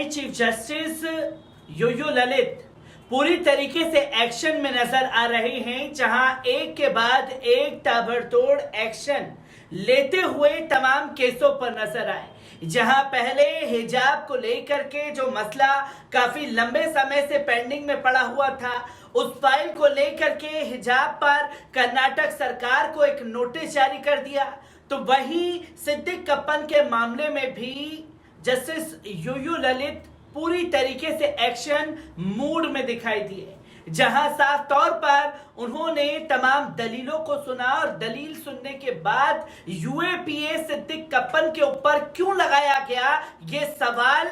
नए chief justice U U Lalit पूरी तरीके से एक्शन में नजर आ रहे हैं, जहां एक के बाद एक ताबड़तोड़ एक्शन लेते हुए तमाम केसों पर नजर आए। जहां पहले हिजाब को लेकर के जो मसला काफी लंबे समय से पेंडिंग में पड़ा हुआ था, उस फाइल को लेकर के हिजाब पर कर्नाटक सरकार को एक नोटिस जारी कर दिया। तो वहीं सिद्दीक कप्पन के मामले में भी जस्टिस यूयू ललित पूरी तरीके से एक्शन मूड में दिखाई दिए, जहां साफ तौर पर उन्होंने तमाम दलीलों को सुना और दलील सुनने के बाद यूएपीए सिद्दीक कप्पन के ऊपर क्यों लगाया गया, ये सवाल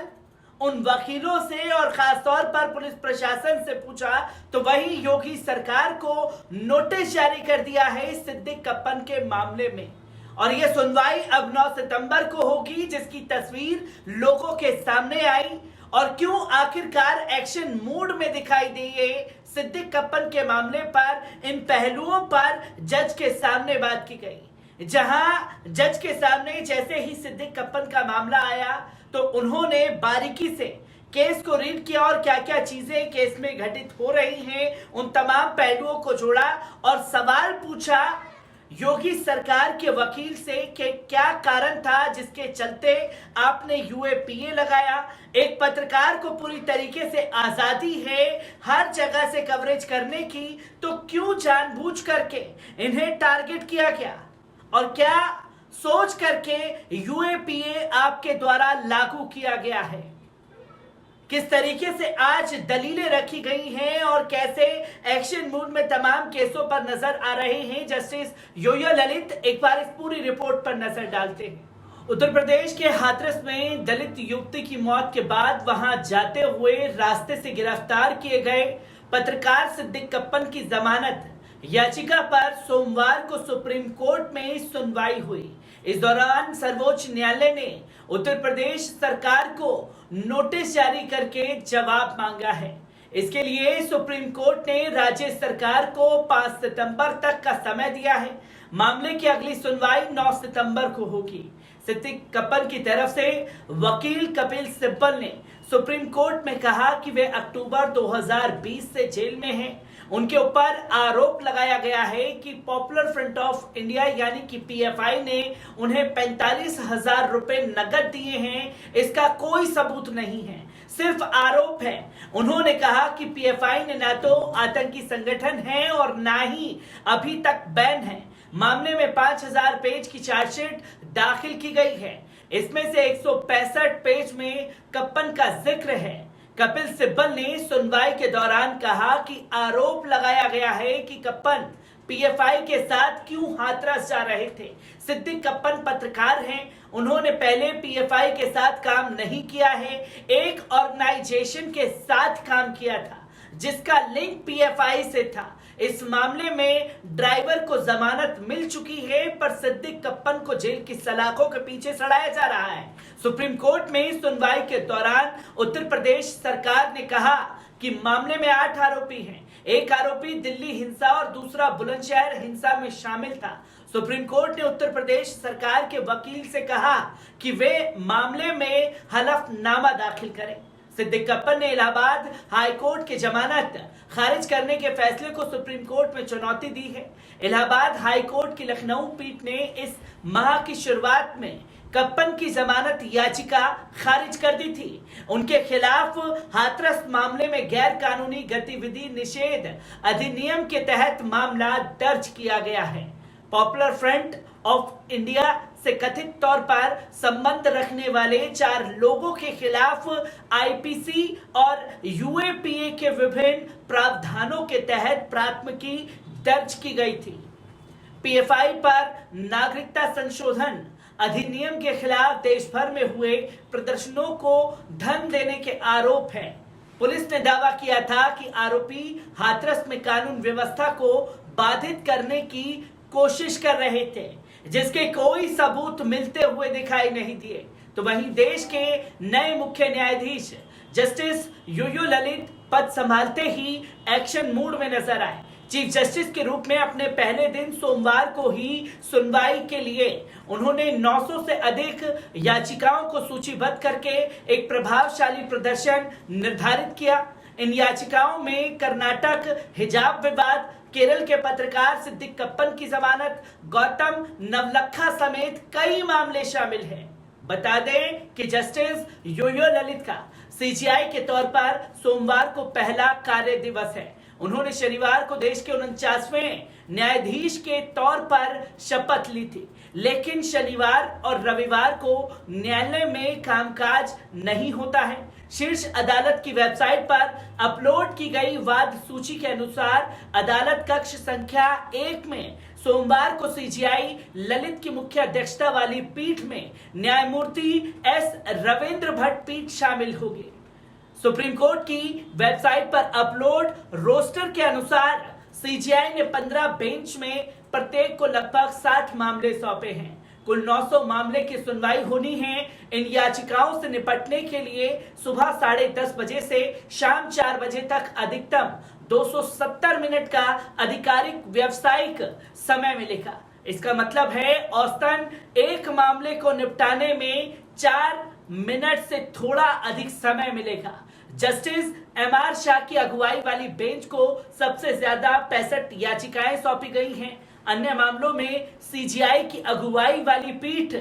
उन वकीलों से और खासतौर पर पुलिस प्रशासन से पूछा। तो वही योगी सरकार को नोटिस जारी कर दिया है सिद्दीक कप्पन के मामले में, और यह सुनवाई अब 9 सितंबर को होगी, जिसकी तस्वीर लोगों के सामने आई। और क्यों आखिरकार एक्शन मूड में दिखाई दिए सिद्दीक कप्पन के मामले पर, इन पहलुओं पर जज के सामने बात की गई। जहां जज के सामने जैसे ही सिद्दीक कप्पन का मामला आया तो उन्होंने बारीकी से केस को रीड किया और क्या क्या चीजें केस में घटित हो रही हैं, उन तमाम पहलुओं को जोड़ा और सवाल पूछा योगी सरकार के वकील से कि क्या कारण था जिसके चलते आपने यूएपीए लगाया। एक पत्रकार को पूरी तरीके से आजादी है हर जगह से कवरेज करने की, तो क्यों जानबूझ करके इन्हें टारगेट किया गया और क्या सोच करके यूएपीए आपके द्वारा लागू किया गया है। किस तरीके से आज दलीलें रखी गई हैं और कैसे एक्शन मूड में तमाम केसों पर नजर आ रहे हैं जस्टिस यूयू ललित, एक बार इस पूरी रिपोर्ट पर नजर डालते हैं। उत्तर प्रदेश के हाथरस में दलित युवती की मौत के बाद वहां जाते हुए रास्ते से गिरफ्तार किए गए पत्रकार सिद्दीक कप्पन की जमानत याचिका पर सोमवार को सुप्रीम कोर्ट में सुनवाई हुई। इस दौरान सर्वोच्च न्यायालय ने उत्तर प्रदेश सरकार को नोटिस जारी करके जवाब मांगा है। इसके लिए सुप्रीम कोर्ट ने राज्य सरकार को 5 सितंबर तक का समय दिया है। मामले की अगली सुनवाई 9 सितंबर को होगी। सिद्दीक कप्पन की तरफ से वकील कपिल सिब्बल ने सुप्रीम कोर्ट में कहा कि वे अक्टूबर 2020 से जेल में हैं। उनके ऊपर आरोप लगाया गया है कि पॉपुलर फ्रंट ऑफ इंडिया यानी कि पीएफआई ने उन्हें 45,000 रुपए नकद दिए हैं। इसका कोई सबूत नहीं है, सिर्फ आरोप है। उन्होंने कहा कि पीएफआई ने ना तो आतंकी संगठन है और ना ही अभी तक बैन है। मामले में 5,000 पेज की चार्जशीट दाखिल की गई है। इसमें से 165 पेज में कप्पन का जिक्र है। कपिल सिब्बल ने सुनवाई के दौरान कहा कि आरोप लगाया गया है कि कप्पन पीएफआई के साथ क्यों हाथरस जा रहे थे। सिद्दीक कप्पन पत्रकार हैं, उन्होंने पहले पीएफआई के साथ काम नहीं किया है, एक ऑर्गेनाइजेशन के साथ काम किया था जिसका लिंक पीएफआई से था। इस मामले में ड्राइवर को जमानत मिल चुकी है, पर सिद्दीक कप्पन को जेल की सलाखों के पीछे सड़ाया जा रहा है। सुप्रीम कोर्ट में सुनवाई के दौरान उत्तर प्रदेश सरकार ने कहा कि मामले में 8 आरोपी हैं। एक आरोपी दिल्ली हिंसा और दूसरा बुलंदशहर हिंसा में शामिल था। सुप्रीम कोर्ट ने उत्तर प्रदेश सरकार के वकील से कहा कि वे मामले में हलफनामा दाखिल करें। सिद्दीक कप्पन ने इलाहाबाद हाईकोर्ट की जमानत खारिज करने के फैसले को सुप्रीम कोर्ट में चुनौती दी है। इलाहाबाद हाईकोर्ट की लखनऊ पीठ ने इस माह की शुरुआत में कप्पन की जमानत याचिका खारिज कर दी थी। उनके खिलाफ हाथरस मामले में गैर कानूनी गतिविधि निषेध अधिनियम के तहत मामला दर्ज किया गया है। पॉपुलर फ्रंट ऑफ इंडिया से कथित तौर पर संबंध रखने वाले 4 लोगों के खिलाफ आईपीसी और यूएपीए के विभिन्न प्रावधानों के तहत प्राथमिकी दर्ज की गई थी। पीएफआई पर नागरिकता संशोधन अधिनियम के खिलाफ देश भर में हुए प्रदर्शनों को धन देने के आरोप हैं। पुलिस ने दावा किया था कि आरोपी हाथरस में कानून व्यवस्था को बाधित करने की कोशिश कर रहे थे, जिसके कोई सबूत मिलते हुए दिखाई नहीं दिए। तो वहीं देश के नए मुख्य न्यायाधीश जस्टिस यूयू ललित पद संभालते ही एक्शन मूड में नजर आए। चीफ जस्टिस के रूप में अपने पहले दिन सोमवार को ही सुनवाई के लिए उन्होंने 900 से अधिक याचिकाओं को सूचीबद्ध करके एक प्रभावशाली प्रदर्शन निर्धारित किया। इन याचिकाओं में कर्नाटक हिजाब विवाद, केरल के पत्रकार सिद्दीक कप्पन की जमानत, गौतम नवलखा समेत कई मामले शामिल हैं। बता दें कि जस्टिस योयो ललित का सीजीआई के तौर पर सोमवार को पहला कार्य दिवस है। उन्होंने शनिवार को देश के 49वें न्यायाधीश के तौर पर शपथ ली थी, लेकिन शनिवार और रविवार को न्यायालय में कामकाज नहीं होता है। शीर्ष अदालत की वेबसाइट पर अपलोड की गई वाद सूची के अनुसार अदालत कक्ष संख्या 1 में सोमवार को सीजीआई ललित की मुख्य अध्यक्षता वाली पीठ में न्यायमूर्ति एस रविंद्र भट्ट पीठ शामिल होगी। सुप्रीम कोर्ट की वेबसाइट पर अपलोड रोस्टर के अनुसार सीजीआई ने 15 बेंच में प्रत्येक को लगभग 60 मामले सौंपे हैं। कुल 900 मामले की सुनवाई होनी है। इन याचिकाओं से निपटने के लिए सुबह 10:30 बजे से शाम 4 बजे तक अधिकतम 270 मिनट का आधिकारिक व्यावसायिक समय मिलेगा। इसका मतलब है औसतन एक मामले को निपटाने में 4 मिनट से थोड़ा अधिक समय मिलेगा। जस्टिस एमआर शाह की अगुवाई वाली बेंच को सबसे ज्यादा 65 याचिकाएं सौंपी गई हैं। अन्य मामलों में सीजीआई की अगुवाई वाली पीठ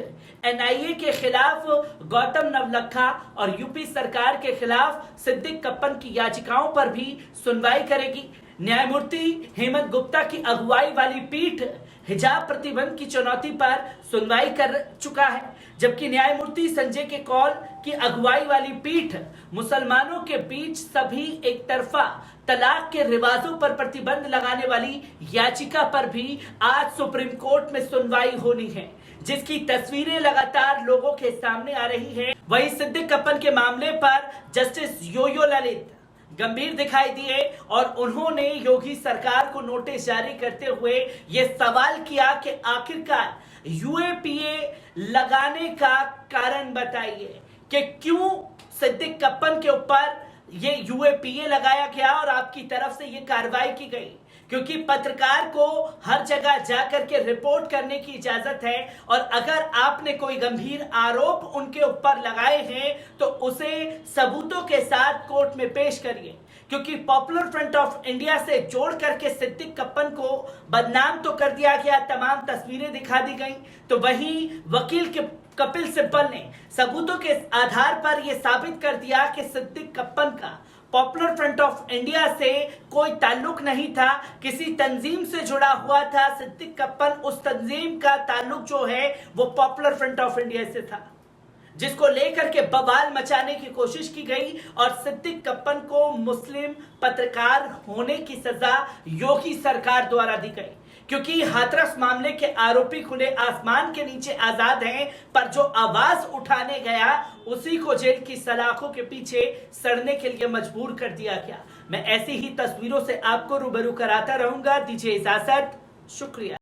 एनआईए के खिलाफ गौतम नवलखा और यूपी सरकार के खिलाफ सिद्दीक कप्पन की याचिकाओं पर भी सुनवाई करेगी। न्यायमूर्ति हेमंत गुप्ता की अगुवाई वाली पीठ हिजाब प्रतिबंध की चुनौती पर सुनवाई कर चुका है, जबकि न्यायमूर्ति संजय के कौल की अगुवाई वाली पीठ मुसलमानों के बीच सभी एक तरफा तलाक के रिवाजों पर प्रतिबंध लगाने वाली याचिका पर भी आज सुप्रीम कोर्ट में सुनवाई होनी है, जिसकी तस्वीरें लगातार लोगों के सामने आ रही है। वहीं सिद्दीक कप्पन के मामले पर जस्टिस योयो ललित गंभीर दिखाई दिए और उन्होंने योगी सरकार को नोटिस जारी करते हुए यह सवाल किया कि आखिरकार यूएपीए लगाने का कारण बताइए कि क्यों सिद्दीक कप्पन के ऊपर ये यूएपीए लगाया गया और आपकी तरफ से ये कार्रवाई की गई, क्योंकि पत्रकार को हर जगह जाकर के रिपोर्ट करने की इजाजत है और अगर आपने कोई गंभीर आरोप उनके ऊपर लगाए हैं तो उसे सबूतों के साथ कोर्ट में पेश करिए, क्योंकि पॉपुलर फ्रंट ऑफ इंडिया से जोड़ करके सिद्दीक कप्पन को बदनाम तो कर दिया गया, तमाम तस्वीरें दिखा दी गई, तो वहीं वकील के कपिल सिब्बल ने सबूतों के आधार पर यह साबित कर दिया कि सिद्दीक कप्पन का पॉपुलर फ्रंट ऑफ इंडिया से कोई ताल्लुक नहीं था, किसी तंजीम से जुड़ा हुआ था। सिद्दीक कप्पन उस तंजीम का ताल्लुक जो है वो पॉपुलर फ्रंट ऑफ इंडिया से था, जिसको लेकर के बवाल मचाने की कोशिश की गई और सिद्दीक कप्पन को मुस्लिम पत्रकार होने की सजा योगी सरकार द्वारा दी गई, क्योंकि हाथरस मामले के आरोपी खुले आसमान के नीचे आजाद हैं, पर जो आवाज उठाने गया उसी को जेल की सलाखों के पीछे सड़ने के लिए मजबूर कर दिया गया। मैं ऐसी ही तस्वीरों से आपको रूबरू कराता रहूंगा। दीजिए इजाजत, शुक्रिया।